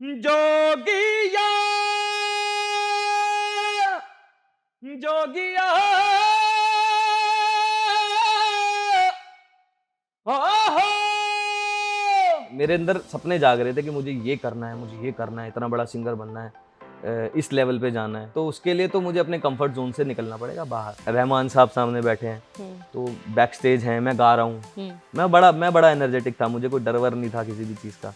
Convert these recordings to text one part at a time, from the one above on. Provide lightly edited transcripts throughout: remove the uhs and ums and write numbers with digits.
जोगिया जोगिया ओहो। मेरे अंदर सपने जाग रहे थे कि मुझे ये करना है, मुझे ये करना है, इतना बड़ा सिंगर बनना है, इस लेवल पे जाना है। तो उसके लिए तो मुझे अपने कंफर्ट जोन से निकलना पड़ेगा बाहर। रहमान साहब सामने बैठे हैं, तो बैक स्टेज हैं, मैं गा रहा हूँ, मैं बड़ा एनर्जेटिक था, मुझे कोई डर वर नहीं था किसी भी चीज़ का।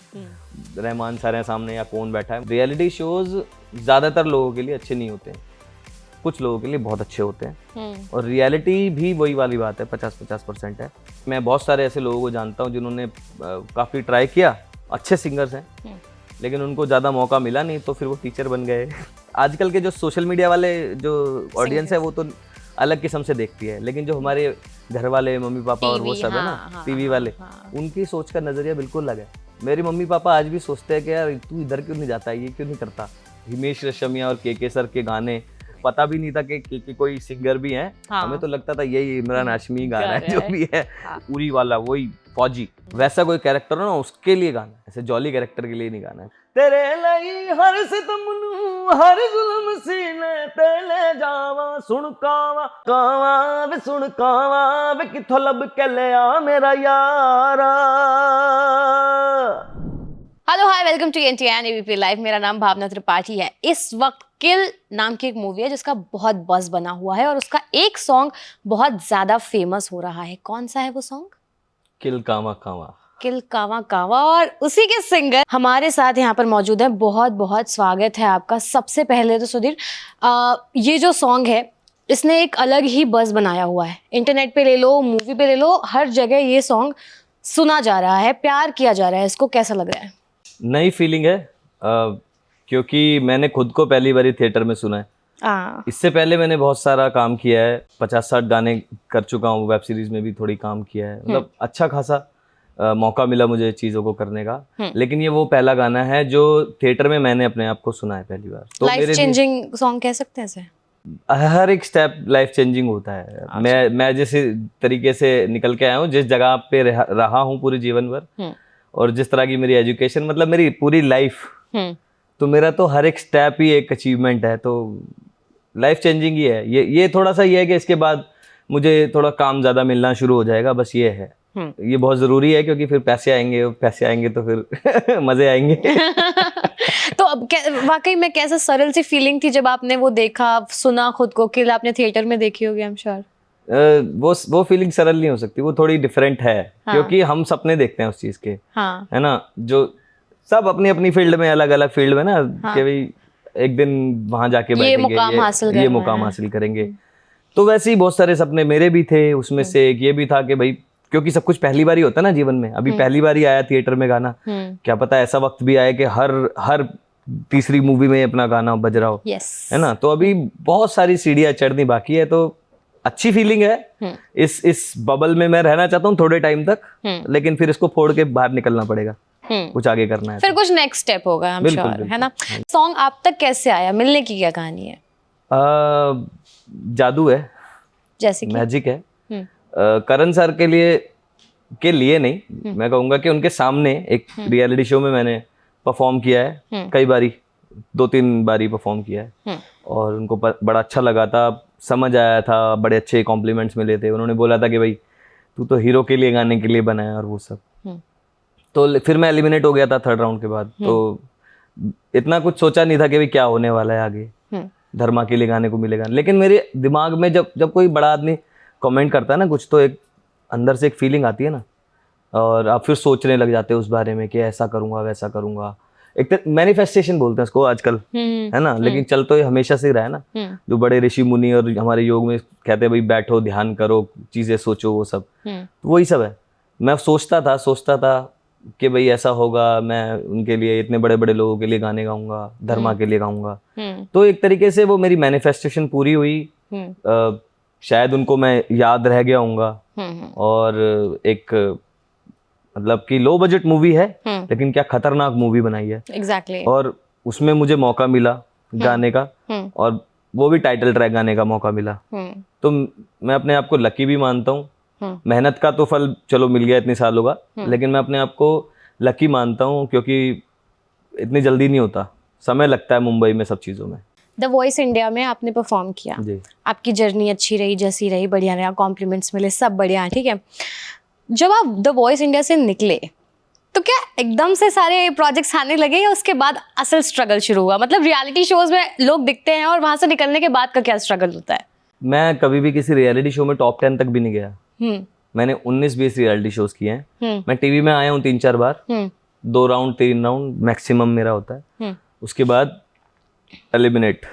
रहमान सर हैं सामने या कौन बैठा है। रियलिटी शोज ज़्यादातर लोगों के लिए अच्छे नहीं होते हैं, कुछ लोगों के लिए बहुत अच्छे होते हैं, और रियलिटी भी वही वाली बात है, 50-50% है। मैं बहुत सारे ऐसे लोगों को जानता हूँ जिन्होंने काफ़ी ट्राई किया, अच्छे सिंगर्स हैं, लेकिन उनको ज़्यादा मौका मिला नहीं, तो फिर वो टीचर बन गए। आजकल के जो सोशल मीडिया वाले जो ऑडियंस है वो तो अलग किस्म से देखती है, लेकिन जो हमारे घर वाले मम्मी पापा और वो सब है ना, टीवी वाले, उनकी सोच का नज़रिया बिल्कुल अलग है। मेरे मम्मी पापा आज भी सोचते हैं कि यार तू इधर क्यों नहीं जाता, ये क्यों नहीं करता। हिमेश रेशमिया और के सर के गाने, पता भी नहीं था कि कोई सिंगर भी हैं। हमें तो लगता था यही इमरान हाशमी गा रहा है, जो भी है, उरी वाला, वही फौजी, वैसा कोई कैरेक्टर हो ना, उसके लिए गाना है, ऐसे जॉली कैरेक्टर के लिए नहीं गाना है। तेरे लिए हर सितम नू हर जुल्म सीने ते ले जावा, सुन कावा कावा वे, सुन कावा वे, किथों लब के ले आ मेरा यारा। Hello hi, welcome to NTR ABP live. मेरा नाम भावना त्रिपाठी है। इस वक्त किल नाम की एक मूवी है जिसका बहुत बज़ बना हुआ है और उसका एक सॉन्ग बहुत ज्यादा फेमस हो रहा है। कौन सा है वो सॉन्ग? किल कावा कावा, किल कावा कावा। और उसी के सिंगर हमारे साथ यहाँ पर मौजूद है। बहुत बहुत स्वागत है आपका। सबसे पहले तो सुधीर, ये जो सॉन्ग है इसने एक अलग ही बज़ बनाया हुआ है। इंटरनेट पे ले लो, मूवी पे ले लो, हर जगह ये सॉन्ग सुना जा रहा है, प्यार किया जा रहा है। इसको कैसा लग रहा है? नई फीलिंग है, क्योंकि मैंने खुद को पहली बारी थिएटर में सुना है। इससे पहले मैंने बहुत सारा काम किया है, 50-60 गाने कर चुका हूँ, वेब सीरीज में भी थोड़ी काम किया है, मतलब अच्छा खासा मौका मिला मुझे चीज़ों को करने का। लेकिन ये वो पहला गाना है जो थिएटर में मैंने अपने आप को सुना है पहली बार। तो लाइफ चेंजिंग सॉन्ग कह सकते हैं इसे? हर एक स्टेप लाइफ चेंजिंग होता है। मैं जिस तरीके से निकल के आया हूँ, जिस जगह पे रहा हूँ पूरे जीवन भर, और जिस तरह की मेरी एजुकेशन, मतलब मेरी पूरी लाइफ, तो मेरा तो हर एक स्टेप ही एक अचीवमेंट है। तो लाइफ चेंजिंग ही है ये थोड़ा सा ये है कि इसके बाद मुझे थोड़ा काम ज़्यादा मिलना शुरू हो जाएगा, बस ये है। ये बहुत ज़रूरी है, क्योंकि फिर पैसे आएंगे तो फिर मज़े आएंगे। तो अब वाकई में कैसा सरल सी फीलिंग थी जब आपने वो देखा, सुना खुद को? किल आपने थिएटर में देखी होगी, आई एम श्योर। वो फीलिंग सरल नहीं हो सकती, वो थोड़ी डिफरेंट है। क्योंकि हम सपने देखते हैं उस चीज़ के, है ना, जो सब अपनी अपनी फील्ड में, अलग अलग फील्ड में ना, कि भाई एक दिन वहां जाके बैठेंगे, ये मुकाम हासिल करेंगे। तो वैसे ही बहुत सारे सपने मेरे भी थे। उसमें से एक ये भी था कि भाई, क्योंकि सब कुछ पहली बार ही होता है ना जीवन में, अभी पहली बार ही आया थिएटर में गाना, क्या पता ऐसा वक्त भी आए कि हर तीसरी मूवी में अपना गाना बज रहा हो, है ना। तो अभी बहुत सारी सीढ़ियाँ चढ़नी बाकी है, तो अच्छी फीलिंग है। इस बबल में मैं रहना चाहता हूँ थोड़े टाइम तक, लेकिन फिर इसको फोड़ के बाहर निकलना पड़ेगा, कुछ आगे करना है, फिर कुछ नेक्स्ट स्टेप होगा, आई एम श्योर, है ना। सॉन्ग आप तक कैसे आया? मिलने की क्या कहानी है? जादू है, जैसे कि मैजिक है। करण सर के लिए नहीं, मैं कहूँगा कि उनके सामने एक रियलिटी शो में मैंने परफॉर्म किया है, कई बारी, 2-3 बारी परफॉर्म किया है, और उनको बड़ा अच्छा लगा था, समझ आया था, बड़े अच्छे कॉम्प्लीमेंट्स मिले थे। उन्होंने बोला था कि भाई तू तो हीरो के लिए गाने के लिए बना है, और वो सब। तो फिर मैं एलिमिनेट हो गया था 3rd राउंड के बाद, तो इतना कुछ सोचा नहीं था कि भाई क्या होने वाला है आगे, धर्मा के लिए गाने को मिलेगा। लेकिन मेरे दिमाग में जब कोई बड़ा आदमी कमेंट करता है ना कुछ, तो एक अंदर से एक फीलिंग आती है ना, और आप फिर सोचने लग जाते हैं उस बारे में कि ऐसा करूंगा, वैसा करूंगा। एक तो मैनिफेस्टेशन बोलते हैं इसको आजकल, है ना, लेकिन चल तो ये हमेशा से रहा है ना। जो बड़े ऋषि मुनि और हमारे योग में कहते हैं भाई बैठो, ध्यान करो, चीजें सोचो, वो सब, तो वही सब है। मैं सोचता था कि भाई ऐसा होगा, मैं उनके लिए, इतने बड़े बड़े लोगों के लिए गाने गाऊंगा, धर्मा के लिए गाऊंगा। तो एक तरीके से वो मेरी मैनिफेस्टेशन पूरी हुई। शायद उनको मैं याद रह गया हूँगा। और एक, मतलब कि लो बजट मूवी है, लेकिन क्या खतरनाक मूवी बनाई है। एग्जैक्टली। और उसमें मुझे मौका मिला गाने का, और वो भी टाइटल ट्रैक गाने का मौका मिला। तो मैं अपने आप को लकी भी मानता हूँ। मेहनत का तो फल चलो मिल गया इतने सालों का, लेकिन मैं अपने आप को लकी मानता हूँ, क्योंकि इतनी जल्दी नहीं होता, समय लगता है मुंबई में सब चीज़ों में। द वॉइस इंडिया में आपने परफॉर्म किया, जी। आपकी जर्नी अच्छी रही, जैसी रही, बढ़िया रहा, कॉम्प्लीमेंट्स मिले, सब बढ़िया है, ठीक है। जब आप द वॉइस इंडिया से निकले तो क्या एकदम से सारे प्रोजेक्ट्स आने लगे या उसके बाद असल स्ट्रगल शुरू हुआ? मतलब रियलिटी शोज में लोग दिखते हैं और वहां से निकलने के बाद का क्या स्ट्रगल होता है? मैं कभी भी किसी रियलिटी शो में टॉप 10 तक भी नहीं गया। मैंने 19-20 रियलिटी शोज किए हैं। मैं टीवी में आया हूँ 3-4 बार, 2 राउंड 3 राउंड मैक्सिमम मेरा होता है, उसके बाद एलिमिनेट।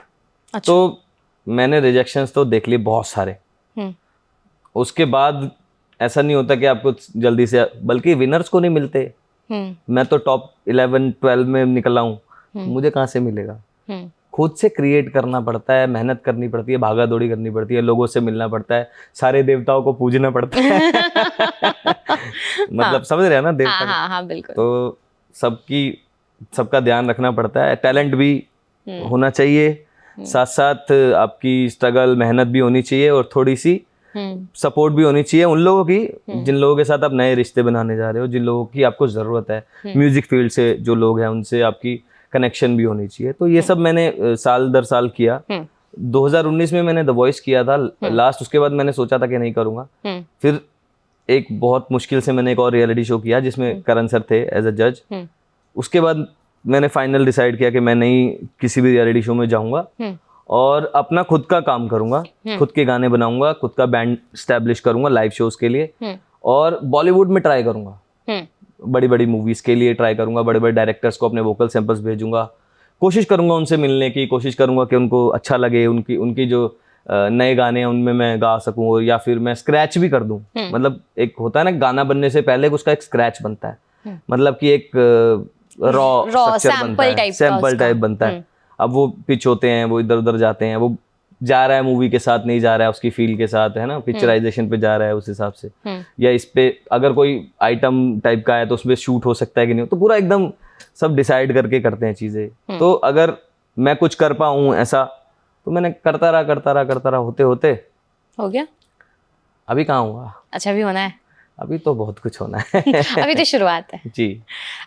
अच्छा। तो मैंने रिजेक्शंस तो देख लिए बहुत सारे। उसके बाद ऐसा नहीं होता कि आपको जल्दी से, बल्कि विनर्स को नहीं मिलते। मैं तो टॉप 11-12 में निकला हूँ, मुझे कहाँ से मिलेगा? खुद से क्रिएट करना पड़ता है, मेहनत करनी पड़ती है, भागा दौड़ी करनी पड़ती है, लोगों से मिलना पड़ता है, सारे देवताओं को पूजना पड़ता है। मतलब समझ रहे हैं ना देवता? हाँ, बिल्कुल। तो सबका ध्यान रखना पड़ता है, टैलेंट भी होना चाहिए, साथ साथ आपकी स्ट्रगल मेहनत भी होनी चाहिए और थोड़ी सी सपोर्ट भी होनी चाहिए उन लोगों की जिन लोगों के साथ आप नए रिश्ते बनाने जा रहे हो, जिन लोगों की आपको ज़रूरत है, म्यूजिक फील्ड से जो लोग हैं उनसे आपकी कनेक्शन भी होनी चाहिए। तो ये सब मैंने साल दर साल किया। 2019 में मैंने द वॉइस किया था लास्ट, उसके बाद मैंने सोचा था कि नहीं करूँगा। फिर एक बहुत मुश्किल से मैंने एक और रियलिटी शो किया जिसमें करण सर थे एज अ जज। उसके बाद मैंने फाइनल डिसाइड किया कि मैं नहीं किसी भी रियलिटी शो में जाऊँगा और अपना खुद का काम करूंगा, खुद के गाने बनाऊंगा, खुद का बैंड स्टैब्लिश करूंगा लाइव शोज के लिए, और बॉलीवुड में ट्राई करूंगा, बड़ी बड़ी मूवीज के लिए ट्राई करूंगा, बड़े बड़े डायरेक्टर्स को अपने वोकल सैंपल्स भेजूंगा, कोशिश करूंगा उनसे मिलने की, कोशिश करूंगा कि उनको अच्छा लगे, उनकी जो नए गाने हैं उनमें मैं गा सकूं, या फिर मैं स्क्रैच भी कर दूं। मतलब एक होता है ना, गाना बनने से पहले उसका एक स्क्रैच बनता है, मतलब कि एक रॉ स्ट्रक्चर बनता है, सैंपल टाइप बनता है। अब वो पिच होते हैं, वो इधर उधर जाते हैं, वो जा रहा है मूवी के साथ, नहीं जा रहा है उसकी फील के साथ, है ना, पिक्चराइजेशन पे जा रहा है उस हिसाब से, या इस पे अगर कोई आइटम टाइप का है तो उसमें शूट हो सकता है कि नहीं, तो पूरा एकदम सब डिसाइड करके करते हैं चीजें। तो अगर मैं कुछ कर पाऊँ ऐसा, तो मैंने करता रहा होते होते हो गया। अभी कहाँ हुआ? अच्छा, अभी होना है। अभी तो बहुत कुछ होना है। अभी तो शुरुआत है जी।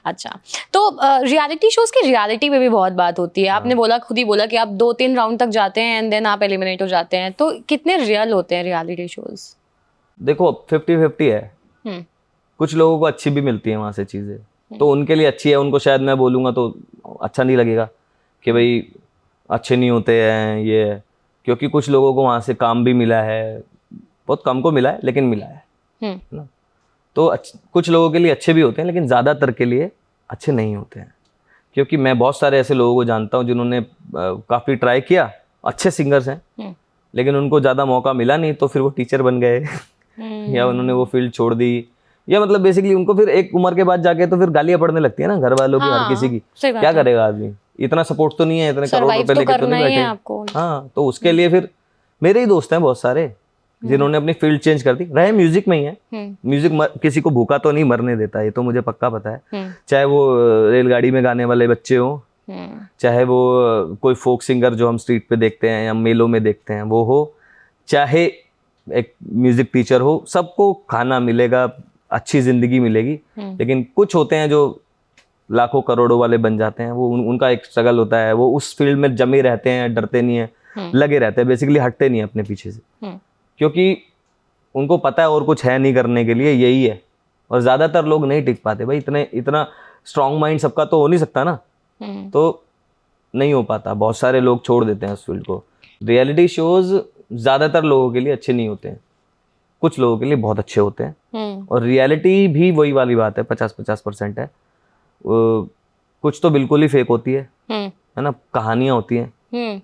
अच्छा, तो रियलिटी शोज की रियलिटी में भी बहुत बात होती है। आपने बोला, खुद ही बोला कि आप 2-3 राउंड तक जाते हैं एंड देन आप एलिमिनेट हो जाते हैं, तो कितने रियल होते हैं रियलिटी शोज? देखो 50-50 है। कुछ लोगों को अच्छी भी मिलती है वहां से चीजें, तो उनके लिए अच्छी है, उनको शायद मैं बोलूंगा तो अच्छा नहीं लगेगा कि भाई अच्छे नहीं होते हैं ये, क्योंकि कुछ लोगों को वहां से काम भी मिला है, बहुत कम को मिला है लेकिन मिला है ना। तो कुछ लोगों के लिए अच्छे भी होते हैं, लेकिन ज़्यादातर के लिए अच्छे नहीं होते हैं, क्योंकि मैं बहुत सारे ऐसे लोगों को जानता हूँ जिन्होंने काफ़ी ट्राई किया, अच्छे सिंगर्स हैं, लेकिन उनको ज़्यादा मौका मिला नहीं, तो फिर वो टीचर बन गए या उन्होंने वो फील्ड छोड़ दी, या मतलब बेसिकली उनको फिर एक उम्र के बाद जाके तो फिर गालियाँ पड़ने लगती है ना घर वालों की, हर किसी की। क्या करेगा आदमी, इतना सपोर्ट तो नहीं है, इतने करोड़ रुपए लेके तो नहीं बैठे। हाँ, तो उसके लिए फिर मेरे ही दोस्त हैं बहुत सारे जिन्होंने अपनी फील्ड चेंज कर दी, रहे म्यूजिक में ही है। म्यूजिक किसी को भूखा तो नहीं मरने देता, ये तो मुझे पक्का पता है। चाहे वो रेलगाड़ी में गाने वाले बच्चे हो, चाहे वो कोई फोक सिंगर जो हम स्ट्रीट पे देखते हैं या मेलों में देखते हैं वो हो, चाहे एक म्यूजिक टीचर हो, सबको खाना मिलेगा, अच्छी जिंदगी मिलेगी। लेकिन कुछ होते हैं जो लाखों करोड़ों वाले बन जाते हैं, वो उनका एक स्ट्रगल होता है, वो उस फील्ड में जमे रहते हैं, डरते नहीं है, लगे रहते हैं, बेसिकली हटते नहीं है अपने पीछे से, क्योंकि उनको पता है और कुछ है नहीं करने के लिए, यही है। और ज़्यादातर लोग नहीं टिक पाते भाई, इतना स्ट्रॉन्ग माइंड सबका तो हो नहीं सकता ना, तो नहीं हो पाता, बहुत सारे लोग छोड़ देते हैं उस फील्ड को। रियलिटी शोज ज़्यादातर लोगों के लिए अच्छे नहीं होते हैं, कुछ लोगों के लिए बहुत अच्छे होते हैं, और रियलिटी भी वही वाली बात है, 50-50% है। कुछ तो बिल्कुल ही फेक होती है ना, कहानियाँ होती हैं।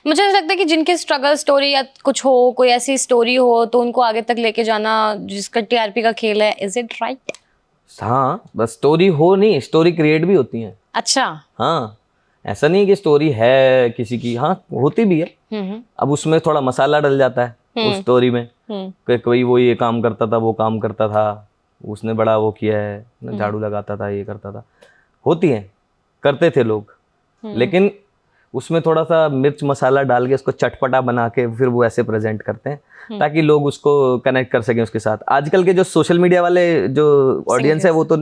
मुझे ऐसा लगता है कि जिनके स्ट्रगल स्टोरी या कुछ हो, कोई ऐसी स्टोरी हो, तो उनको आगे तक लेके जाना जिसका टीआरपी का खेल है। Is it right? हाँ, बस स्टोरी हो नहीं, स्टोरी क्रिएट भी होती है। अच्छा। हाँ, ऐसा नहीं कि स्टोरी है किसी की, हाँ होती भी है। अब उसमें थोड़ा मसाला डल जाता है उस स्टोरी में, कोई वो ये काम करता था, वो काम करता था, उसने बड़ा वो किया है, झाड़ू लगाता था, ये करता था, होती है, करते थे लोग, लेकिन उसमें थोड़ा सा मिर्च मसाला डाल के उसको चटपटा बना के फिर वो ऐसे प्रेजेंट करते हैं ताकि लोग उसको कनेक्ट कर सकें उसके साथ। आजकल के जो सोशल मीडिया वाले जो ऑडियंस है वो तो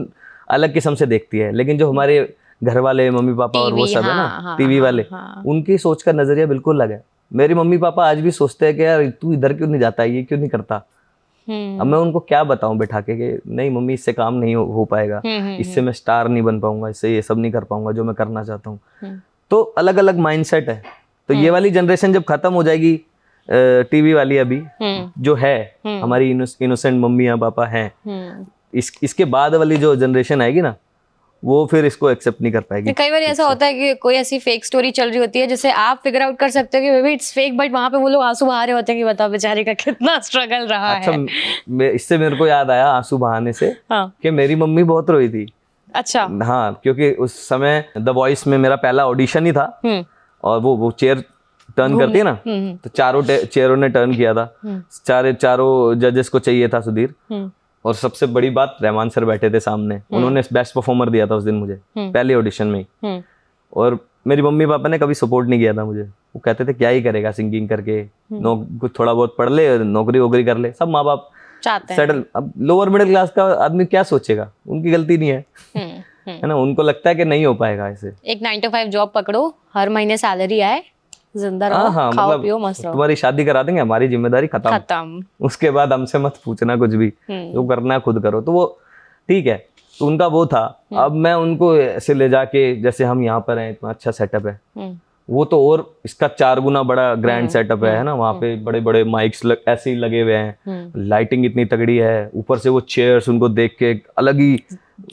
अलग किस्म से देखती है, लेकिन जो हमारे घर वाले मम्मी पापा और वो TV, सब है हाँ, ना हाँ, टीवी हाँ, वाले, हाँ। उनकी सोच का नजरिया बिल्कुल अलग है। मेरे मम्मी पापा आज भी सोचते हैं कि यार तू इधर क्यों नहीं जाता, ये क्यों नहीं करता। अब मैं उनको क्या बताऊं बैठा के कि नहीं मम्मी इससे काम नहीं हो पाएगा, इससे मैं स्टार नहीं बन पाऊंगा, इससे ये सब नहीं कर पाऊंगा जो मैं करना चाहता हूँ। तो अलग अलग माइंडसेट है। तो ये वाली जनरेशन जब खत्म हो जाएगी टीवी वाली अभी जो है, हमारी इनोसेंट मम्मियाँ पापा हैं, इसके बाद वाली जो जनरेशन आएगी ना, वो फिर इसको एक्सेप्ट नहीं कर पाएगी। कई बार ऐसा होता है कि कोई ऐसी फेक स्टोरी चल रही होती है जिसे आप फिगर आउट कर सकते हो कि बेबी इट्स फेक, बट वहां पे वो लोग आंसू बहा रहे होते हैं कि बताओ बेचारे का कितना स्ट्रगल रहा अच्छा, है। इससे मेरे को याद आया आंसू बहाने से हाँ। कि मेरी मम्मी बहुत रोई थी। अच्छा। हाँ, क्योंकि उस समय द वॉइस में मेरा पहला ऑडिशन ही था और वो चेयर टर्न करती है ना, तो चारों चेयरों ने टर्न किया था, चारों जजेस को चाहिए था सुधीर, और सबसे बड़ी बात रहमान सर बैठे थे सामने, उन्होंने बेस्ट परफॉर्मर दिया था उस दिन मुझे पहले ऑडिशन में ही। और मेरी मम्मी पापा ने कभी सपोर्ट नहीं किया था मुझे, वो कहते थे क्या ही करेगा सिंगिंग करके, कुछ थोड़ा बहुत पढ़ ले, नौकरी वोकरी कर ले, सब माँ बाप चाहते हैं सेटल। अब लोअर मिडिल क्लास का आदमी क्या सोचेगा, उनकी गलती नहीं है, है ना, उनको लगता है कि नहीं हो पाएगा ऐसे। एक 9 to 5 जॉब पकड़ो, हर महीने सैलरी आए, जिंदा रहो, हाँ, खाओ मतलब पियो मस्त रहो, तुम्हारी शादी करा देंगे, हमारी जिम्मेदारी खत्म, खत्म। उसके बाद हमसे मत पूछना कुछ भी, जो करना है खुद करो। तो वो ठीक है, तो उनका वो था। अब मैं उनको ऐसे ले जाके, जैसे हम यहाँ पर हैं, इतना अच्छा सेटअप है, वो तो और इसका 4 गुना बड़ा ग्रैंड सेटअप है ना, वहाँ पे बड़े बड़े माइक्स ऐसे ही लगे हुए हैं, लाइटिंग इतनी तगड़ी है, ऊपर से वो चेयर्स, उनको देख के एक अलग ही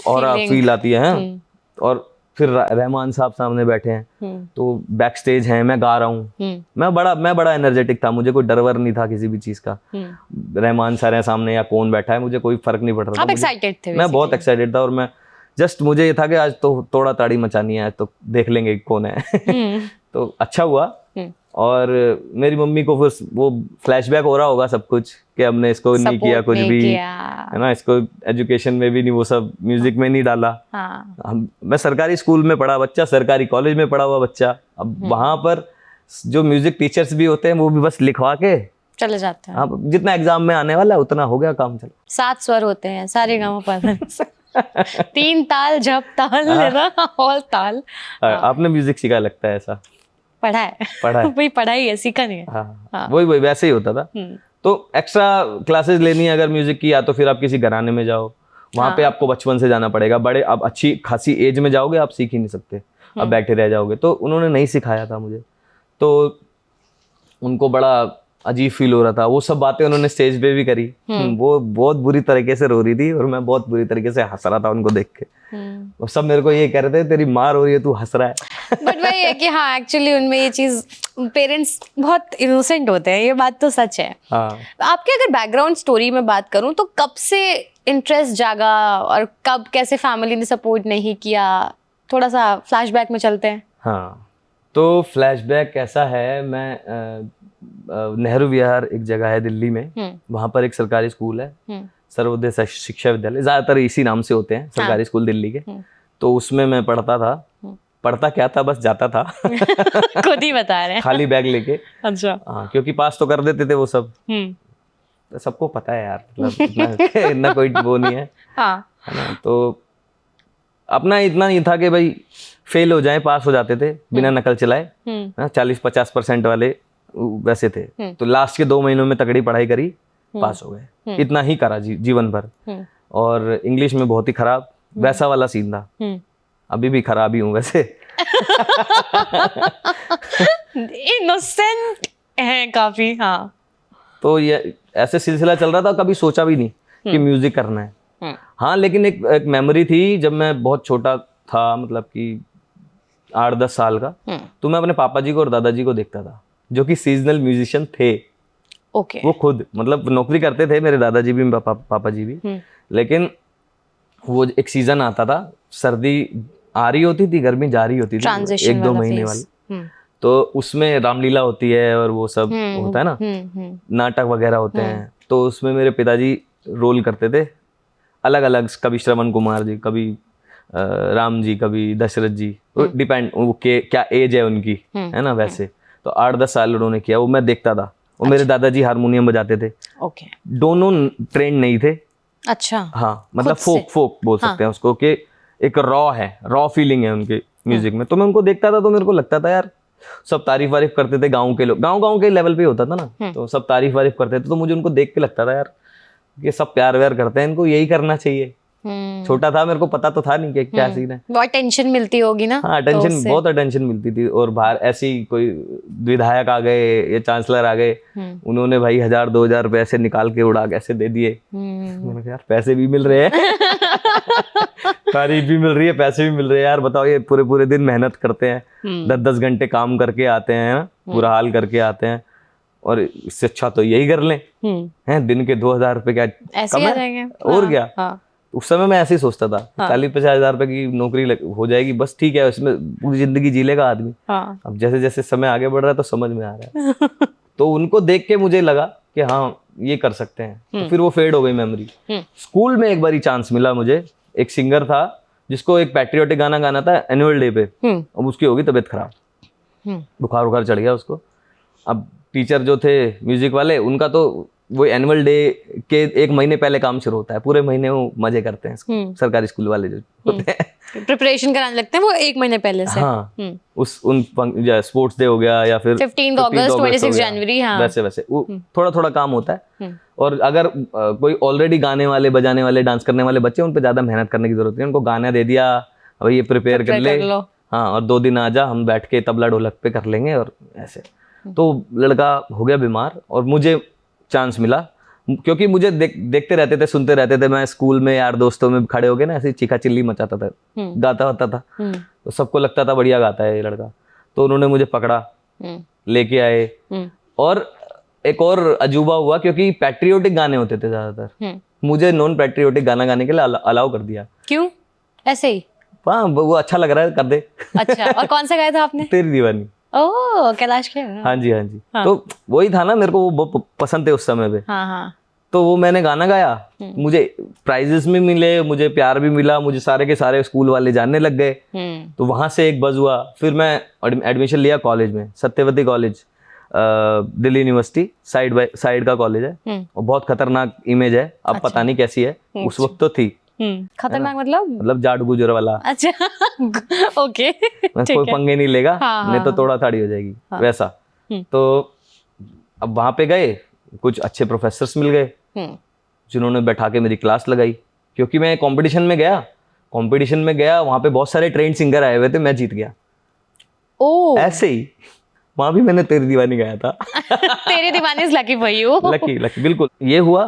और फील आती है। और फिर रहमान साहब सामने बैठे हैं, तो बैक स्टेज हैं, मैं गा रहा हूँ, मैं बड़ा एनर्जेटिक था, मुझे कोई डर वर नहीं था किसी भी चीज का। रहमान सर है सामने या कौन बैठा है, मुझे कोई फर्क नहीं पड़ रहा आप था। एक्साइटेड थे? मैं बहुत एक्साइटेड था, और मैं जस्ट मुझे ये था कि आज तो तोड़ा ताड़ी मचानी है, आज तो देख लेंगे कौन है। तो अच्छा हुआ। और मेरी मम्मी को फिर वो फ्लैशबैक हो रहा होगा सब कुछ, कि हमने इसको नहीं किया कुछ भी, है ना, इसको एजुकेशन में भी नहीं, वो सब म्यूजिक में नहीं डाला। मैं सरकारी स्कूल में पढ़ा बच्चा, सरकारी कॉलेज में पढ़ा हुआ बच्चा, अब वहां पर जो म्यूजिक टीचर्स भी होते हैं वो भी बस लिखवा के चले जाते हैं। अब जितना एग्जाम में आने वाला है उतना हो गया काम, चलो। 7 स्वर होते हैं सारे गाँव पर, 3 ताल, जप ताल, ऑल ताल। आपने म्यूजिक सीखा लगता है, ऐसा पढ़ा है वही पढ़ाई है, सीखा नहीं है। हाँ, वही वैसे ही होता था। तो एक्स्ट्रा क्लासेस लेनी है अगर म्यूजिक की, या तो फिर आप किसी घराने में जाओ, वहां पे आपको बचपन से जाना पड़ेगा, बड़े अब अच्छी खासी एज में जाओगे आप सीख ही नहीं सकते, अब बैठे रह जाओगे। तो उन्होंने नहीं सिखाया था मुझे, तो उनको बड़ा अजीब फील हो रहा था। वो सब बातें उन्होंने स्टेज पे भी करी, वो बहुत बुरी तरीके से रो रही थी और मैं बहुत बुरी तरीके से हंस रहा था उनको देख के। और सब मेरे को ये कह रहे थे तेरी माँ रो रही है, तू हंस रहा है। बट वही है कि हाँ, एक्चुअली उनमें ये चीज, पेरेंट्स बहुत इनोसेंट होते हैं, ये बात तो सच है। हाँ। आपके अगर बैकग्राउंड स्टोरी में बात करूं तो कब से इंटरेस्ट जागा और कब कैसे फैमिली ने सपोर्ट नहीं किया, थोड़ा सा फ्लैशबैक में चलते हैं। हाँ, तो फ्लैशबैक कैसा है, मैं नेहरू विहार एक जगह है दिल्ली में, वहां पर एक सरकारी स्कूल है, सर्वोदय शिक्षा विद्यालय, ज्यादातर इसी नाम से होते हैं सरकारी स्कूल दिल्ली के। तो उसमें मैं पढ़ता था, पढ़ता क्या था, बस जाता था। खुद ही बता रहे हैं। खाली बैग लेके। अच्छा। हाँ, क्योंकि पास तो कर देते थे वो सब, तो सबको पता है यार, मतलब इतना कोई वो नहीं है, है ना। तो अपना इतना ही था कि भाई फेल हो जाए, पास हो जाते थे बिना नकल चलाए, 40-50% वाले वैसे थे। तो लास्ट के 2 महीनों में तगड़ी पढ़ाई करी, पास हो गए, इतना ही करा जीवन भर। और इंग्लिश में बहुत ही खराब, वैसा वाला सीन था, अभी भी खराब ही हूँ वैसे। इनोसेंट है काफी। हाँ, तो ये ऐसे सिलसिला चल रहा था, कभी सोचा भी नहीं कि म्यूजिक करना है। हाँ, लेकिन एक मेमोरी थी जब मैं बहुत छोटा था, मतलब कि 8-10 साल का, तो मैं अपने पापा जी को और दादाजी को देखता था, जो कि सीजनल म्यूजिशियन थे। ओके। वो खुद मतलब नौकरी करते थे, मेरे दादाजी भी, पापा जी भी, लेकिन वो एक सीजन आता था, सर्दी आ रही होती थी, गर्मी जा रही होती थी, 1-2 महीने वाली, तो उसमें रामलीला होती है और वो सब होता है ना, नाटक वगैरह होते हैं। तो उसमें मेरे पिताजी रोल करते थे अलग अलग, कभी श्रवण कुमार जी, कभी राम जी, कभी दशरथ जी, डिपेंड वो क्या एज है उनकी, है ना, वैसे। तो 8-10 साल उन्होंने किया, वो मैं देखता था। और मेरे दादाजी हारमोनियम बजाते थे। ओके। दोनों ट्रेंड नहीं थे। अच्छा। हाँ, मतलब फोक बोल सकते हैं उसको, कि एक रॉ फीलिंग है उनके म्यूजिक में। तो मैं उनको देखता था तो मेरे को लगता था यार, सब तारीफ वारीफ करते थे, गाँव के लोग, गाँव के लेवल पे होता था ना, तो सब तारीफ वारीफ करते थे, तो मुझे उनको देख के लगता था यार ये सब प्यार व्यार करते हैं, इनको यही करना चाहिए। छोटा था, मेरे को पता तो था नहीं कि क्या सीन है। बहुत टेंशन मिलती होगी ना। हाँ, टेंशन, बहुत अटेंशन मिलती थी। और बाहर ऐसी कोई विधायक आ गए या चांसलर आ गए, उन्होंने भाई 1000-2000 रुपए ऐसे निकाल के उड़ा के ऐसे दे दिए। मैंने कहा यार पैसे भी मिल रहे हैं तारीफ भी मिल रही है, पैसे भी मिल रहे हैं यार, बताओ ये पूरे पूरे दिन मेहनत करते हैं, 10-10 घंटे काम करके आते हैं, पूरा हाल करके आते हैं, और इससे अच्छा तो यही कर लें। हैं, दिन के 2000 रुपए क्या ऐसे कम आ है? जाएंगे। और क्या। उस समय मैं ऐसे ही सोचता था, 40-50 हजार रुपए की नौकरी हो जाएगी बस, ठीक है, उसमें पूरी जिंदगी जी लेगा आदमी। अब जैसे जैसे समय आगे बढ़ रहा है तो समझ में आ रहा है तो उनको देख के मुझे लगा कि हाँ ये कर सकते हैं। तो फिर वो फेड हो गई मेमोरी। स्कूल में एक बार चांस मिला मुझे, एक सिंगर था जिसको एक पैट्रियोटिक गाना गाना था एनुअल डे पे। अब उसकी होगी तबीयत खराब, बुखार उखार चढ़ गया उसको। अब टीचर जो थे म्यूजिक वाले, उनका तो वो एनुअल डे के 1 महीने पहले काम शुरू होता है, पूरे महीने वो मजे करते हैं सरकारी स्कूल वाले जो होते हैं, प्रिपरेशन कराने लगते हैं वो 1 महीने पहले से। हाँ, उन स्पोर्ट्स डे हो गया या फिर 15 अगस्त, 26 जनवरी, हाँ, वैसे वो थोड़ा थोड़ा काम होता है। और अगर कोई ऑलरेडी गाने वाले, बजाने वाले, डांस करने वाले बच्चे, उन पे ज्यादा मेहनत करने की जरूरत नहीं, उनको गाना दे दिया, अब ये प्रिपेयर कर ले, हाँ, और 2 दिन आ जा, हम बैठ के तबला ढोलक पे कर लेंगे, और ऐसे। तो लड़का हो गया बीमार और मुझे चांस मिला, क्योंकि मुझे देखते रहते थे, सुनते रहते थे, मैं स्कूल में यार दोस्तों में खड़े हो गए ना, ऐसी चीखा चिल्ली मचाता था, गाता होता था, तो सबको लगता था बढ़िया गाता है ये लड़का। तो उन्होंने मुझे पकड़ा, लेके आए, और एक और अजूबा हुआ, क्योंकि पैट्रियोटिक गाने होते थे ज्यादातर, मुझे नॉन पैट्रियोटिक गाना गाने के लिए अलाउ कर दिया। क्यों? ऐसे ही? हाँ, वो अच्छा लग रहा है, कर दे। अच्छा, और कौन सा गाया था आपने? तेरी दीवानी। ओह, कैलाश खेर। हाँ जी, हाँ जी। हाँ। तो वही था ना, मेरे को वो बहुत पसंद थे उस समय पे। हाँ हाँ। तो वो मैंने गाना गाया, मुझे प्राइजेस भी मिले, मुझे प्यार भी मिला, मुझे सारे के सारे स्कूल वाले जानने लग गए। तो वहां से एक बज हुआ। फिर मैं एडमिशन लिया कॉलेज में, Satyavati college, Delhi university, side का कॉलेज है, और बहुत खतरनाक इमेज है, अब पता नहीं कैसी है, उस वक्त तो थी। खतरनाक मतलब जाट गुजर वाला। अच्छा ओके, कोई पंगे नहीं लेगा, नहीं तो तोड़ा ताड़ी हो जाएगी, वैसा। तो अब वहां पे गए, कुछ अच्छे प्रोफेसर्स मिल गए जिन्होंने बैठा के मेरी क्लास लगाई, क्योंकि मैं कंपटीशन में गया, वहां पे बहुत सारे ट्रेंड सिंगर आए हुए थे, मैं जीत गया। ओह, ऐसे ही वहां भी मैंने तेरी दीवानी गाया था। Teri Deewani is lucky for you. Lucky बिल्कुल। ये हुआ।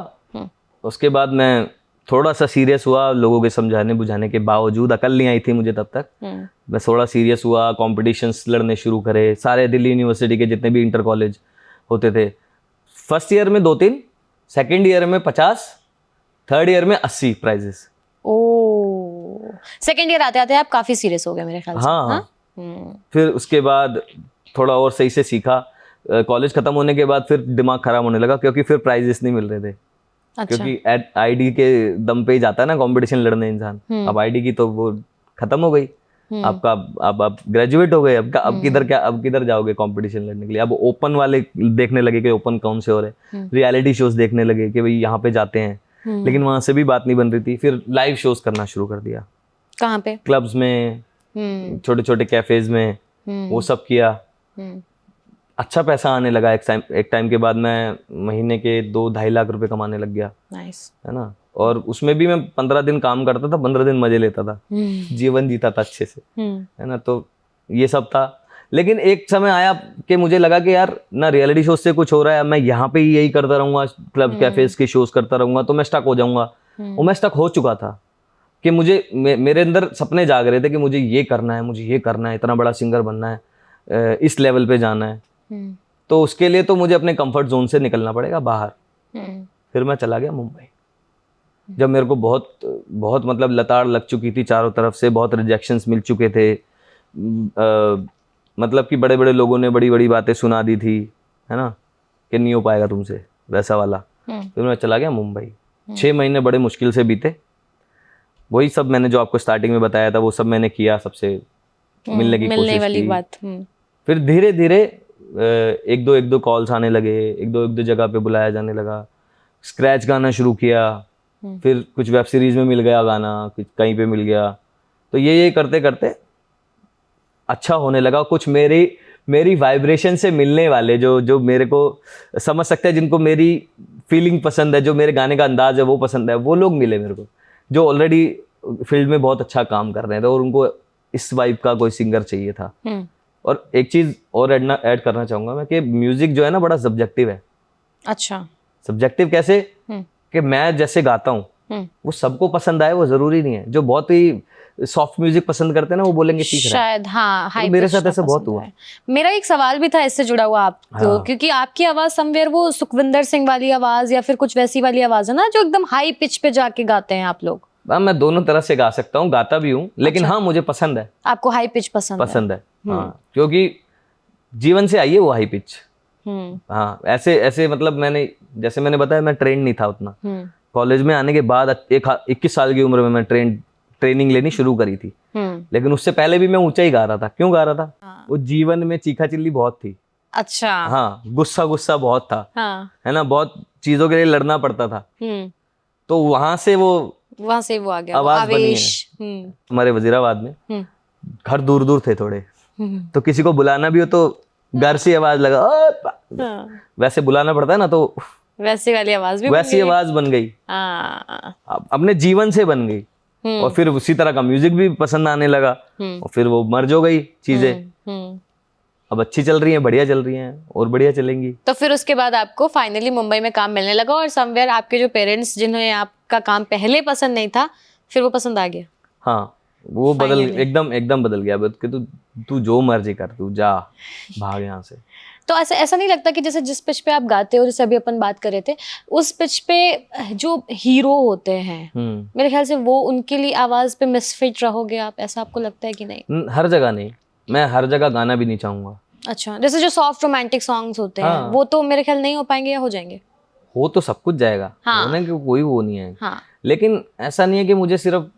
उसके बाद मैं थोड़ा सा सीरियस हुआ, लोगों के समझाने बुझाने के बावजूद, अकल नहीं आई थी मुझे तब तक। मैं थोड़ा सीरियस हुआ, कॉम्पिटिशन्स लड़ने शुरू करे, सारे दिल्ली यूनिवर्सिटी के जितने भी इंटर कॉलेज होते थे। फर्स्ट ईयर में 2-3, सेकेंड ईयर में 50, थर्ड ईयर में 80 प्राइजेस। ओह, सेकेंड ईयर आते आते आप काफी सीरियस हो गए मेरे ख्याल से। हाँ। फिर उसके बाद थोड़ा और सही से सीखा। कॉलेज खत्म होने के बाद फिर दिमाग खराब होने लगा, क्योंकि फिर प्राइजेस नहीं मिल रहे थे। अच्छा। क्योंकि आईडी के दम पे ही जाता है ना कंपटीशन लड़ने इंसान। अब आईडी की तो वो खत्म हो गई, आपका अब ग्रेजुएट हो गए, अब किधर जाओगे कंपटीशन लड़ने के लिए। अब ओपन वाले देखने लगे कि ओपन कौन से हो रहे, रियलिटी शोज देखने लगे कि भाई यहाँ पे जाते हैं, लेकिन वहां से भी बात नहीं बन रही थी। फिर लाइव शोज करना शुरू कर दिया। कहाँ पे? क्लब्स में, छोटे छोटे कैफेज में, वो सब किया। अच्छा पैसा आने लगा। एक टाइम के बाद मैं महीने के 2-2.5 लाख रुपए कमाने लग गया। नाइस। है ना। और उसमें भी मैं 15 दिन काम करता था, 15 दिन मजे लेता था, जीवन जीता था अच्छे से, है ना। तो ये सब था। लेकिन एक समय आया कि मुझे लगा कि यार ना रियलिटी शो से कुछ हो रहा है, मैं यहाँ पे ही यही करता रहूंगा, क्लब कैफेज के शोज करता रहूंगा, तो मैं स्टक हो जाऊंगा। और मैं स्टक हो चुका था कि मेरे अंदर सपने जाग रहे थे कि मुझे ये करना है, मुझे ये करना है, इतना बड़ा सिंगर बनना है, इस लेवल पे जाना है। तो उसके लिए तो मुझे अपने कंफर्ट जोन से निकलना पड़ेगा बाहर। फिर मैं चला गया मुंबई। जब मेरे को बहुत मतलब लताड़ लग चुकी थी चारों तरफ से, बहुत रिजेक्शंस मिल चुके थे, मतलब कि बड़े बड़े लोगों ने बड़ी बड़ी बातें सुना दी थी, है ना, कि नहीं हो पाएगा तुमसे, वैसा वाला। फिर मैं चला गया मुंबई। 6 महीने बड़े मुश्किल से बीते। वही सब मैंने जो आपको स्टार्टिंग में बताया था, वो सब मैंने किया, सबसे मिलने की कोशिश वाली की। बात। फिर धीरे धीरे एक दो कॉल्स आने लगे, एक दो जगह पे बुलाया जाने लगा, स्क्रैच गाना शुरू किया। फिर कुछ वेब सीरीज में मिल गया गाना, कुछ कहीं पे मिल गया, तो ये करते करते अच्छा होने लगा। कुछ मेरी वाइब्रेशन से मिलने वाले जो मेरे को समझ सकते हैं, जिनको मेरी फीलिंग पसंद है, जो मेरे गाने का अंदाज है वो पसंद है, वो लोग मिले मेरे को, जो ऑलरेडी फील्ड में बहुत अच्छा काम कर रहे थे और उनको इस वाइब का कोई सिंगर चाहिए था। और एक चीज और ऐड करना चाहूंगा मैं कि म्यूजिक जो है ना बड़ा सब्जेक्टिव है। अच्छा, सब्जेक्टिव कैसे? कि मैं जैसे गाता हूँ वो सबको पसंद आए वो जरूरी नहीं है। जो बहुत ही सॉफ्ट म्यूजिक पसंद करते हैं ना वो बोलेंगे ठीक है, शायद हाँ, हाई मेरे पिच साथ ना ऐसा बहुत पसंद हुआ। आए। मेरा एक सवाल भी था इससे जुड़ा हुआ आपको, हाँ। क्योंकि आपकी आवाज समवेयर वो सुखविंदर सिंह वाली आवाज या फिर कुछ वैसी वाली आवाज है ना, जो एकदम हाई पिच पे जाके गाते हैं आप लोग। हाँ, मैं दोनों तरह से गा सकता हूँ, गाता भी हूँ, लेकिन अच्छा। हाँ मुझे पसंद है। आपको हाई पिच पसंद है हाँ, क्योंकि जीवन से आई है वो हाई पिच। हाँ, ऐसे मतलब जैसे मैंने बताया मैं ट्रेंड नहीं था उतना। कॉलेज में आने के बाद 21 साल की उम्र में मैं ट्रेनिंग लेनी शुरू करी थी, लेकिन उससे पहले भी मैं ऊंचा ही गा रहा था। क्यों गा रहा था? हाँ। वो जीवन में चीखा चिल्ली बहुत थी। अच्छा। हाँ, गुस्सा बहुत था। हाँ। है ना, बहुत चीजों के लिए लड़ना पड़ता था। तो वहां से वो आ गया आवाज बनी है। आवेश। हमारे वजीराबाद में घर दूर दूर थे थोड़े, तो किसी को बुलाना भी हो तो घर से आवाज लगा वैसे बुलाना पड़ता है ना, तो वैसी वाली आवाज भी वैसी आवाज बन गई। अपने जीवन से बन गई। और फिर उसी तरह का म्यूजिक भी पसंद आने लगा और फिर वो मर्ज हो गई चीजें। अब अच्छी चल रही हैं, बढ़िया चल रही हैं और बढ़िया चलेंगी। तो फिर उसके बाद आपको फाइनली मुंबई में काम मिलने लगा और समवेयर आपके जो पेरेंट्स जिन्हें आपका काम पहले पसंद नहीं था, फिर वो पसंद आ गया। हाँ, वो एकदम बदल गया कि तू जो मर्जी कर, तू जा, भाग यहाँ से। तो ऐसा नहीं लगता कि जैसे जिस पिच पे आप गाते हो, जैसे अभी अपन बात कर रहे थे, उस पिच पे जो हीरो होते हैं मेरे ख्याल से वो उनके लिए आवाज पे मिसफिट रहोगे आप, ऐसा आपको लगता है कि नहीं? हर जगह नहीं, मैं हर जगह गाना भी नहीं चाहूंगा। अच्छा, जैसे जो सॉफ्ट रोमांटिक सॉन्ग्स होते हैं वो तो मेरे ख्याल नहीं हो पाएंगे या हो जाएंगे? हो तो सब कुछ जाएगा। हाँ। होने की कोई वो नहीं है। हाँ। लेकिन ऐसा नहीं है कि मुझे सिर्फ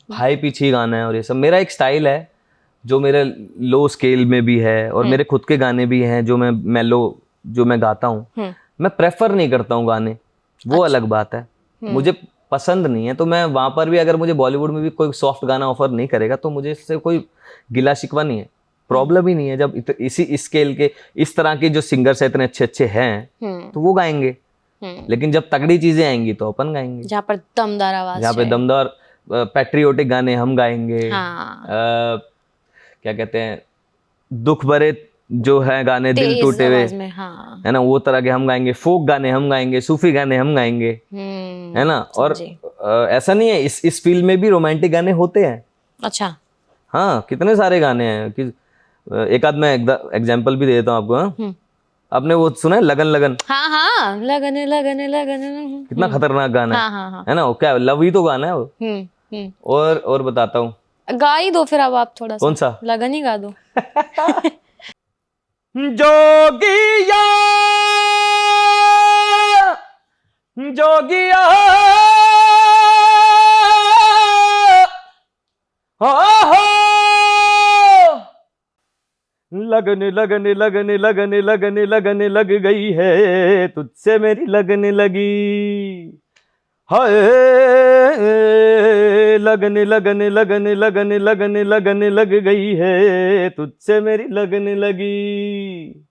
हाई पिच ही गाना है और ये सब। मेरा एक स्टाइल है जो मेरे लो स्केल में भी है और मेरे खुद के गाने भी हैं जो मैं मेलो जो मैं गाता हूँ। मैं प्रेफर नहीं करता हूँ गाने, वो अलग बात है। मुझे पसंद नहीं है, तो मैं वहां पर भी अगर मुझे बॉलीवुड में भी कोई सॉफ्ट गाना ऑफर नहीं करेगा तो मुझे इससे कोई गिला शिकवा नहीं है, प्रॉब्लम ही नहीं है। जब इसी स्केल के इस तरह के जो सिंगर्स है इतने अच्छे अच्छे हैं तो वो गाएंगे। लेकिन जब तगड़ी चीजें आएंगी तो अपन गाएंगे, जहाँ पर दमदार आवाज, जहाँ पे दमदार पैट्रियोटिक गाने हम गाएंगे। हाँ। क्या कहते हैं, दुख भरे जो है गाने, दिल टूटे हुए, हाँ। है ना, वो तरह के हम गाएंगे। फोक गाने हम गाएंगे, सूफी गाने हम गाएंगे, है ना। और ऐसा नहीं है, इस फील्ड में भी रोमांटिक गाने होते हैं। अच्छा। हाँ, कितने सारे गाने हैं कि एक आध मैं एग्जांपल भी दे देता हूँ आपको। हाँ, आपने वो सुना है लगन लगन? हाँ हाँ, लगन लगन लगन, कितना खतरनाक गाना है। हाँ। है ना, वो क्या लव ही तो गाना है वो। और बताता हूँ, गा ही दो फिर अब आप थोड़ा सा। कौन सा? लगन ही गा दो। जोगिया जोगिया हो लगन लगन लगन लगन लगन लगन लग गई है, तुझसे मेरी लगन लगी। हाय लगन लगन लगन लगन लगन लगन लग गई है, तुझसे मेरी लगन लगी।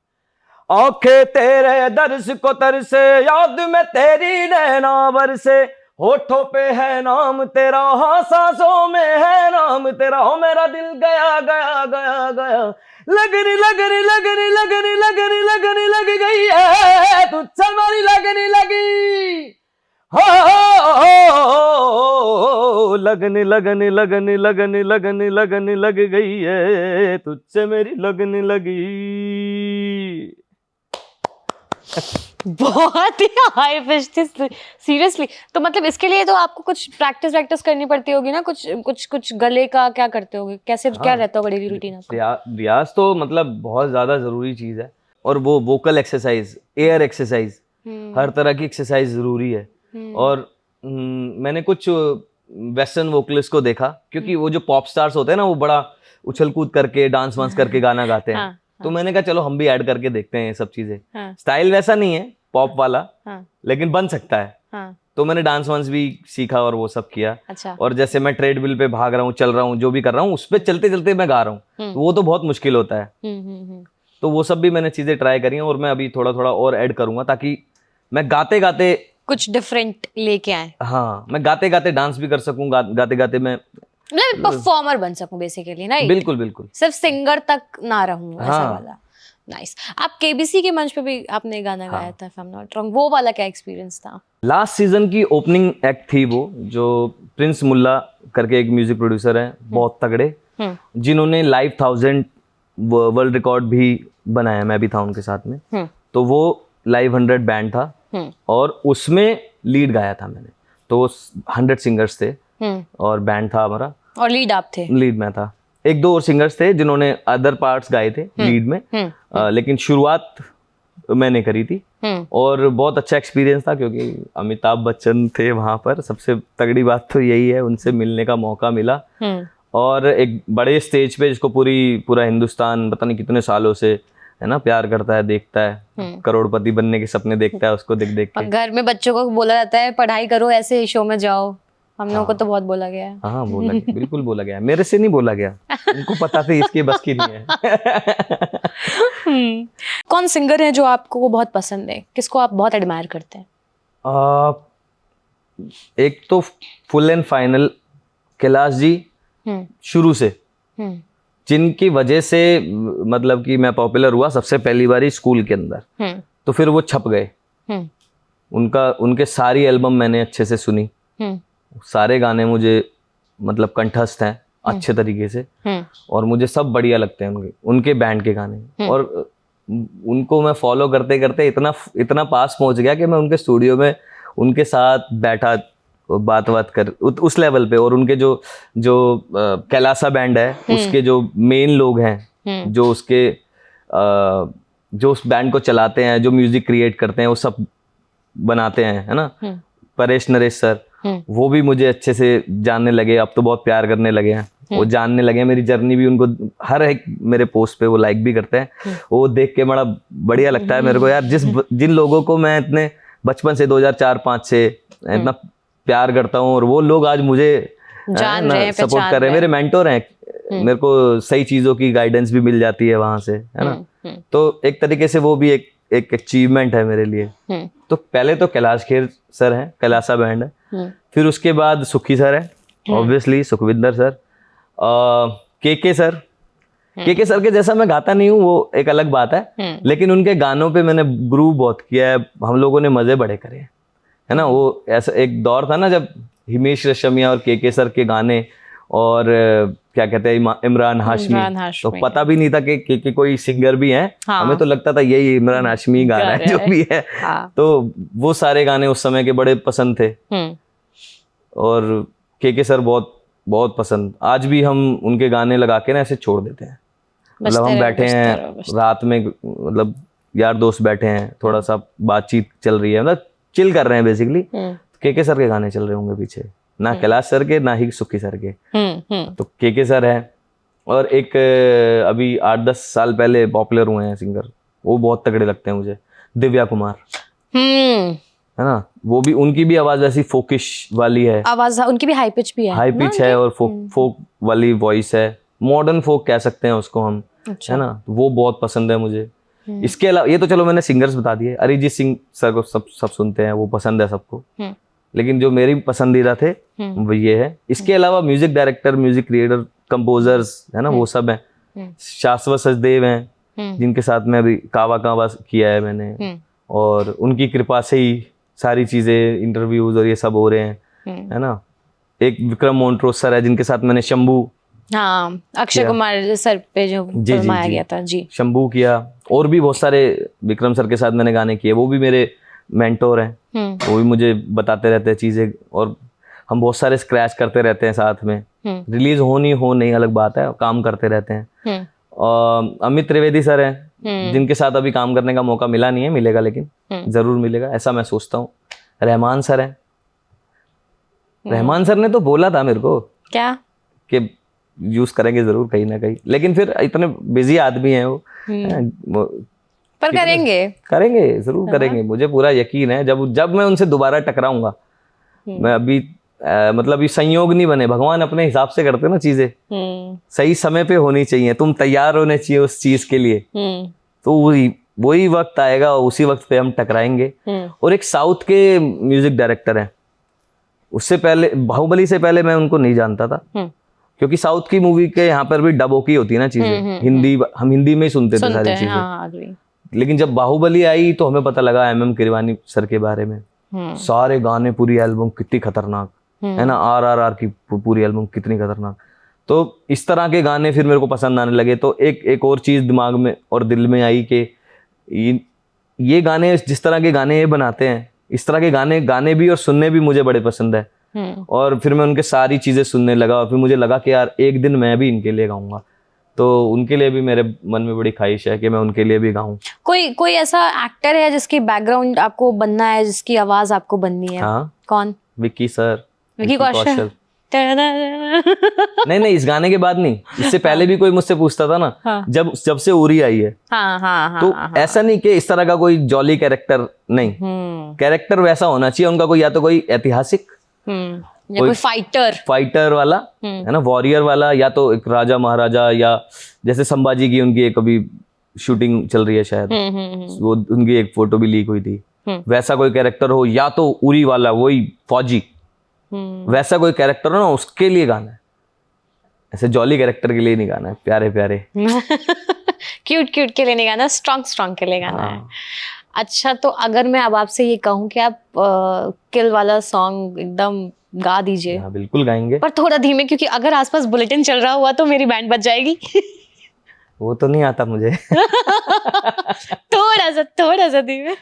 आंखें तेरे दर्श को तरसे, याद में तेरी नैना बरसे, होठों पे है नाम तेरा, हाँ सांसों में है नाम तेरा, हो मेरा दिल गया गया गया गया, लगन लगन लगन लगन लगन लगन लग गई है, तुझसे मेरी लगन लगी। हो लगन लगन लगन लगन लगन लगन लग गई है, तुझसे मेरी लगन लगी। बहुत ही हाई पिच थी सीरियसली। तो मतलब इसके लिए तो आपको कुछ प्रैक्टिस करनी पड़ती होगी ना, कुछ गले का क्या करते होगे, कैसे क्या रहता होगा डेली रूटीन आपका? रियाज तो मतलब बहुत ज्यादा जरूरी चीज है। और वो वोकल एक्सरसाइज, एयर एक्सरसाइज, हर तरह की एक्सरसाइज जरूरी है। और मैंने कुछ वेस्टर्न वोकलिस्ट को देखा, क्योंकि वो जो पॉप स्टार्स होते हैं ना, वो बड़ा उछल कूद करके डांस वांस करके गाना गाते हैं। तो मैंने कहा चलो हम भी ऐड करके देखते हैं ये सब चीजें। स्टाइल वैसा नहीं है पॉप वाला, लेकिन बन सकता है। हाँ। तो मैंने डांस वांस भी सीखा और वो सब किया। अच्छा। और जैसे मैं ट्रेडमिल पे भाग रहा हूँ, चल रहा हूँ, जो भी कर रहा हूँ, उस पे चलते चलते मैं गा रहा हूँ, तो वो तो बहुत मुश्किल होता है। तो वो सब भी मैंने चीजें ट्राई करी हैं और मैं अभी थोड़ा थोड़ा और ऐड करूंगा, ताकि मैं गाते गाते कुछ डिफरेंट लेके आए, हाँ, मैं गाते गाते डांस भी कर सकूं, गाते गाते मैं मतलब परफॉर्मर बन सकूं बेसिकली, राइट? बिल्कुल बिल्कुल। सिर्फ सिंगर तक ना रहूं, ऐसा हाँ। वाला। नाइस। आप केबीसी के मंच पे भी आपने गाना गाया था, if I am not wrong, वो वाला क्या एक्सपीरियंस था? लास्ट सीजन की ओपनिंग एक्ट थी वो, जो प्रिंस मुल्ला करके एक म्यूजिक प्रोड्यूसर है, बहुत तगड़े, जिन्होंने लाइव 1000 वर्ल्ड रिकॉर्ड भी बनाया, मैं भी था उनके साथ में। तो वो लाइव 100 बैंड था और उसमें लीड गाया था मैंने। तो 100 सिंगर्स थे और बैंड था हमारा, और लीड आप थे? लीड में था। एक दो और सिंगर्स थे जिन्होंने अदर पार्ट्स गाए थे लीड में, लेकिन शुरुआत मैंने करी थी। और बहुत अच्छा एक्सपीरियंस था, क्योंकि अमिताभ बच्चन थे वहां पर। सबसे तगड़ी बात तो यही है, उनसे मिलने का मौका मिला। और एक बड़े स्टेज पे, जिसको पूरा हिंदुस्तान पता नहीं कितने सालों से है ना प्यार करता है, देखता है, करोड़पति बनने के सपने देखता है उसको देख देख के। घर में बच्चों को बोला जाता है पढ़ाई करो, ऐसे शो में जाओ, हम लोगों को तो बहुत बोला गया है। हाँ, बोला गया, बिल्कुल बोला गया। मेरे से नहीं बोला गया, उनको पता था इसके बस की नहीं है। कौन सिंगर है जो आपको बहुत पसंद है, किसको आप बहुत एडमायर करते हैं? एक तो full and final Kailash ji, शुरू से, जिनकी वजह से मतलब कि मैं पॉपुलर हुआ सबसे पहली बारी स्कूल के अंदर। तो फिर वो छप गए। उनके सारी एल्बम मैंने अच्छे से सुनी, सारे गाने मुझे मतलब कंठस्थ हैं अच्छे तरीके से, और मुझे सब बढ़िया लगते हैं उनके बैंड के गाने। और उनको मैं फॉलो करते करते इतना पास पहुंच गया कि मैं उनके स्टूडियो में उनके साथ बैठा, बात कर उस लेवल पे। और उनके जो कैलासा बैंड है, उसके जो मेन लोग हैं, जो उस बैंड को चलाते हैं, जो म्यूजिक क्रिएट करते हैं, वो सब बनाते हैं, है ना, परेश नरेश सर, वो भी मुझे अच्छे से जानने लगे। अब तो बहुत प्यार करने लगे हैं, वो जानने लगे हैं मेरी जर्नी भी। उनको हर एक मेरे पोस्ट पे वो लाइक भी करते हैं। वो देख के बड़ा बढ़िया लगता है मेरे को यार, जिन लोगों को मैं इतने बचपन से 2004-05 से इतना प्यार करता हूँ, और वो लोग आज मुझे जान रहे हैं, सपोर्ट कर रहे हैं, मेरे मेंटोर हैं। मेरे को सही चीजों की गाइडेंस भी मिल जाती है वहां से, है ना। तो एक तरीके से वो भी एक अचीवमेंट है मेरे लिए। तो पहले तो कैलाश खेर सर हैं, कैलासा बैंड है। फिर उसके बाद सुखी सर है, ऑब्वियसली सुखविंदर सर, के सर। के सर के जैसा मैं गाता नहीं हूँ, वो एक अलग बात है, लेकिन उनके गानों पे मैंने ग्रूव बहुत किया है, हम लोगों ने मजे बड़े करे हैं, है ना। वो ऐसा एक दौर था ना जब हिमेश रेशमिया और के सर के गाने, और क्या कहते हैं इमरान हाशमी, तो पता भी नहीं था कि कोई सिंगर भी है। हाँ। हमें तो लगता था यही इमरान हाशमी गा रहा है, जो भी है। हाँ। तो वो सारे गाने उस समय के बड़े पसंद थे, और के सर बहुत बहुत पसंद। आज भी हम उनके गाने लगा के ना ऐसे छोड़ देते हैं, मतलब हम बैठे हैं रात में, मतलब यार दोस्त बैठे हैं, थोड़ा सा बातचीत चल रही है, मतलब चिल कर रहे हैं बेसिकली, के सर के गाने चल रहे होंगे पीछे, ना कैलाश सर के ना ही सुखी सर के। तो के सर है। और एक अभी 8-10 साल पहले पॉपुलर हुए हैं सिंगर, वो बहुत तगड़े लगते हैं मुझे, दिव्या कुमार, है ना। वो भी, उनकी भी आवाज ऐसी फोकिश वाली है, आवाज उनकी भी हाई पिच भी है, हाई पिच है, और फोक वाली वॉइस है, मॉडर्न फोक कह सकते हैं उसको हम, है ना। वो बहुत पसंद है मुझे। इसके अलावा, ये तो चलो मैंने सिंगर्स बता दिए, अरिजीत सिंह सर को सब सुनते हैं, वो पसंद है सबको, लेकिन जो मेरी पसंदीदा थे वो ये है। इसके अलावा music director, music creator, composers, है ना, वो सब हैं। शाश्वत सचदेव हैं, जिनके साथ में अभी कावा कावा किया है मैंने, और उनकी कृपा से ही सारी चीजें, इंटरव्यूज और ये सब हो रहे हैं, है ना। एक विक्रम मोन्ट्रोस सर है, जिनके साथ मैंने शंभू, हाँ, अक्षय कुमार सर पे जो फिल्माया गया था, जी, शंभू किया। और भी बहुत सारे विक्रम सर के साथ मैंने गाने किए, वो भी मेरे मेंटोर हैं, वो भी मुझे बताते रहते हैं चीजें, और हम बहुत सारे स्क्रैच करते रहते हैं साथ में। रिलीज हो नहीं अलग बात है, काम करते रहते हैं। अमित त्रिवेदी सर हैं, जिनके साथ अभी काम करने का मौका मिला नहीं है, मिलेगा, लेकिन जरूर मिलेगा, ऐसा मैं सोचता हूँ। रहमान सर हैं, रहमान सर ने तो बोला था मेरे को क्या कि यूज करेंगे जरूर कहीं ना कहीं, लेकिन फिर इतने बिजी आदमी हैं वो, पर करेंगे करेंगे, जरूर करेंगे, मुझे पूरा यकीन है। जब मैं उनसे दोबारा टकराऊंगा, मैं अभी मतलब ये संयोग नहीं बने, भगवान अपने हिसाब से करते ना चीजें, सही समय पे होनी चाहिए, तुम तैयार होने चाहिए उस चीज के लिए, तो वही वक्त आएगा, उसी वक्त पे हम टकराएंगे। और एक साउथ के म्यूजिक डायरेक्टर हैं, उससे पहले बाहुबली से पहले मैं उनको नहीं जानता था, क्योंकि साउथ की मूवी के यहाँ पर भी डबों की होती है ना चीजें, हम हिंदी में ही सुनते थे सारी चीजें। हाँ, लेकिन जब बाहुबली आई तो हमें पता लगा MM किरवानी सर के बारे में, सारे गाने, पूरी एल्बम कितनी खतरनाक है ना, RRR की पूरी एल्बम कितनी खतरनाक। तो इस तरह के गाने फिर मेरे को पसंद आने लगे। तो एक और चीज दिमाग में और दिल में आई कि ये गाने, जिस तरह के गाने ये बनाते हैं, इस तरह के गाने भी और सुनने भी मुझे बड़े पसंद है। और फिर मैं उनके सारी चीजें सुनने लगा, और फिर मुझे लगा कि यार एक दिन मैं भी इनके लिए गाऊंगा। तो उनके लिए भी मेरे मन में बड़ी ख्वाहिश है कि मैं उनके लिए भी गाऊं। कोई ऐसा एक्टर है जिसकी बैकग्राउंड आपको बनना है, जिसकी आवाज आपको बननी है? हाँ, कौन? विक्की सर, विक्की कौशल। नहीं, इस गाने के बाद नहीं, इससे पहले भी कोई मुझसे पूछता था ना। हाँ। जब से उरी आई है, तो ऐसा नहीं कि इस तरह का कोई जॉली कैरेक्टर नहीं, कैरेक्टर वैसा होना चाहिए उनका, कोई या तो कोई ऐतिहासिक, या कोई फाइटर वाला है ना, वॉरियर वाला, या तो एक राजा महाराजा, या जैसे संभाजी की उनकी एक अभी शूटिंग चल रही है शायद, वो उनकी एक फोटो भी लीक हुई थी, वैसा कोई कैरेक्टर हो, या तो उरी वाला वही फौजी, वैसा कोई कैरेक्टर हो ना, उसके लिए गाना है। ऐसे जॉली कैरेक्टर के लिए नहीं गाना है, प्यारे प्यारे क्यूट के लिए नहीं गाना, स्ट्रॉन्ग के लिए गाना है। अच्छा, तो अगर मैं अब आपसे ये कहूँ कि आप किल वाला सॉन्ग एकदम गा दीजिए। हाँ, बिल्कुल गाएंगे, पर थोड़ा धीमे, क्योंकि अगर आसपास बुलेटिन चल रहा हुआ तो मेरी बैंड बज जाएगी। वो तो नहीं आता मुझे। थोड़ा सा धीमे।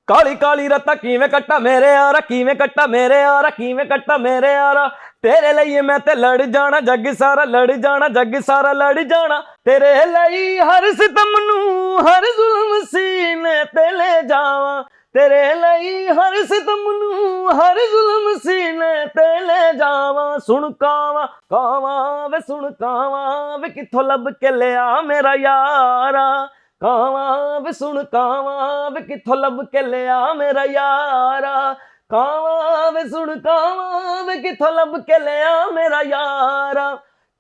काली काली रत्ता कीवें कट्टा मेरे यारा, कीवें कट्टा मेरे यारा, कीवें कट्टा मेरे यारा, तेरे लिए मैं ते लड़ जाना जग सारा, लड़ जाना जग सारा, लड़ जाना तेरे लिए हर सितम नू, हर जुल्म सीने ते ले जावा, तेरे लिए हर सितम नू, हर जुल्म सीने ते ले जावा, सुन कावा कावा वे, सुन कावा वे, किथों लब के लिया मेरा यारा, कावा वे सुन कावा वे, किथों लब के लिया मेरा यारा, कावा वे सुन कावा वे, किथों लब के लिया मेरा यारा,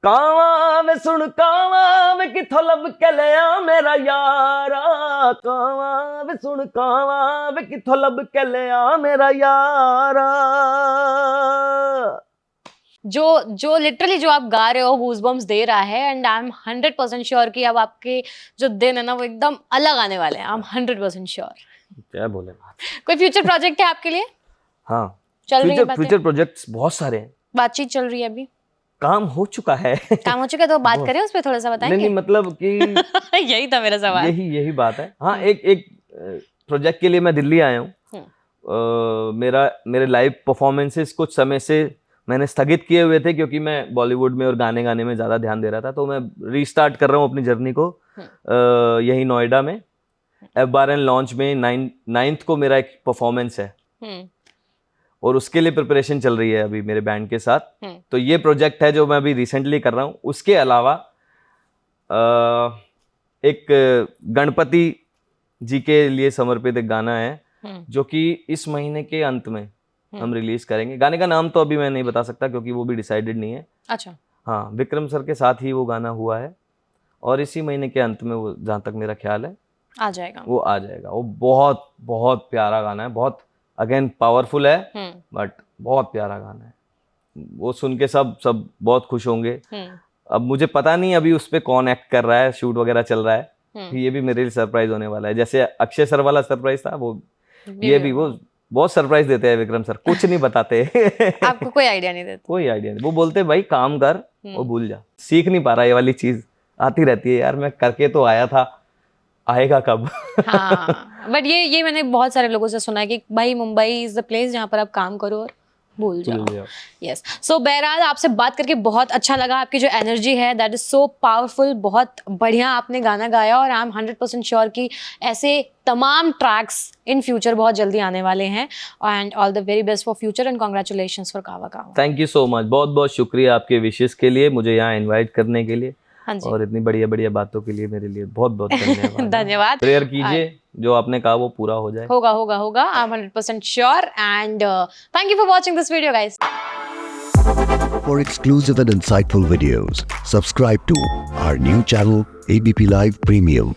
कावा वे सुन कावा वे, किथों लब के लिया मेरा यारा, कावा वे सुन कावा वे, किथों लब के लिया मेरा यारा। जो लिटरली जो आप गा रहे हो गूज़बम्प्स दे रहा है, एंड आई एम 100% श्योर कि अब आपके जो दिन है ना वो एकदम अलग आने वाले हैं। I am 100% sure. क्या बोले बात। कोई फ्यूचर प्रोजेक्ट है आपके लिए? हाँ, चल रही है बातें? फ्यूचर प्रोजेक्ट्स बहुत सारे हैं, बातचीत चल रही है अभी? काम हो चुका है। काम हो चुका है, तो बात करें उस पर, थोड़ा सा बताएंगे? नहीं, मतलब कि यही था मेरा सवाल। यही बात है। हाँ, एक प्रोजेक्ट के लिए मैं दिल्ली आया हूँ। मेरे लाइव परफॉर्मेंसेस कुछ समय से मैंने स्थगित किए हुए थे, क्योंकि मैं बॉलीवुड में और गाने में ज़्यादा ध्यान दे रहा था। तो मैं रीस्टार्ट कर रहा हूँ अपनी जर्नी को यही नोएडा में, FRN लॉन्च में 9th को मेरा एक परफॉर्मेंस है, और उसके लिए प्रिपरेशन चल रही है अभी मेरे बैंड के साथ। तो ये प्रोजेक्ट है जो मैं अभी रिसेंटली कर रहा हूँ। उसके अलावा एक गणपति जी के लिए समर्पित एक गाना है, जो कि इस महीने के अंत में हम रिलीज करेंगे। गाने का नाम तो अभी मैं नहीं बता सकता, क्योंकि वो भी डिसाइडेड नहीं है। अच्छा। हाँ, विक्रम सर के साथ ही वो गाना हुआ है, और इसी महीने के अंत में वो, जहाँ तक मेरा ख्याल है, आ जाएगा। वो आ जाएगा। वो बहुत बहुत प्यारा गाना है, बहुत अगेन पावरफुल है, बट बहुत प्यारा गाना है। वो सुन के सब बहुत खुश होंगे। अब मुझे पता नहीं अभी उस पर कौन एक्ट कर रहा है, शूट वगैरह चल रहा है, ये भी मेरे लिए सरप्राइज होने वाला है। जैसे अक्षय सर वाला सरप्राइज था, वो ये भी वो बहुत सरप्राइज देते हैं विक्रम सर, कुछ नहीं बताते। आपको कोई आइडिया नहीं देते? कोई आइडिया नहीं। वो बोलते भाई काम कर, वो भूल जा। सीख नहीं पा रहा, ये वाली चीज आती रहती है यार, मैं करके तो आया था, आएगा कब। हाँ, बट ये मैंने बहुत सारे लोगों से सुना है कि भाई मुंबई इज द प्लेस जहाँ पर आप काम करो और भूल जाओ। यस। सो बहरहाल आपसे बात करके बहुत अच्छा लगा। आपकी जो एनर्जी है दैट इज सो पावरफुल, बहुत बढ़िया आपने गाना गाया, और आई एम 100% श्योर कि ऐसे तमाम ट्रैक्स इन फ्यूचर बहुत जल्दी आने वाले हैं। And all the very best for future, and congratulations for कावा कावा। थैंक यू सो मच, बहुत बहुत शुक्रिया आपके विशेष के लिए, मुझे यहाँ इन्वाइट करने के लिए। हाँ जी। और इतनी बढ़िया बढ़िया बातों के लिए मेरे लिए बहुत बहुत धन्यवाद। धन्यवाद। प्रेयर कीजिए, जो आपने कहा वो पूरा हो जाए। होगा होगा होगा, I am 100% sure and thank you for watching this video guys. For exclusive and insightful videos, subscribe to our new channel ABP Live Premium.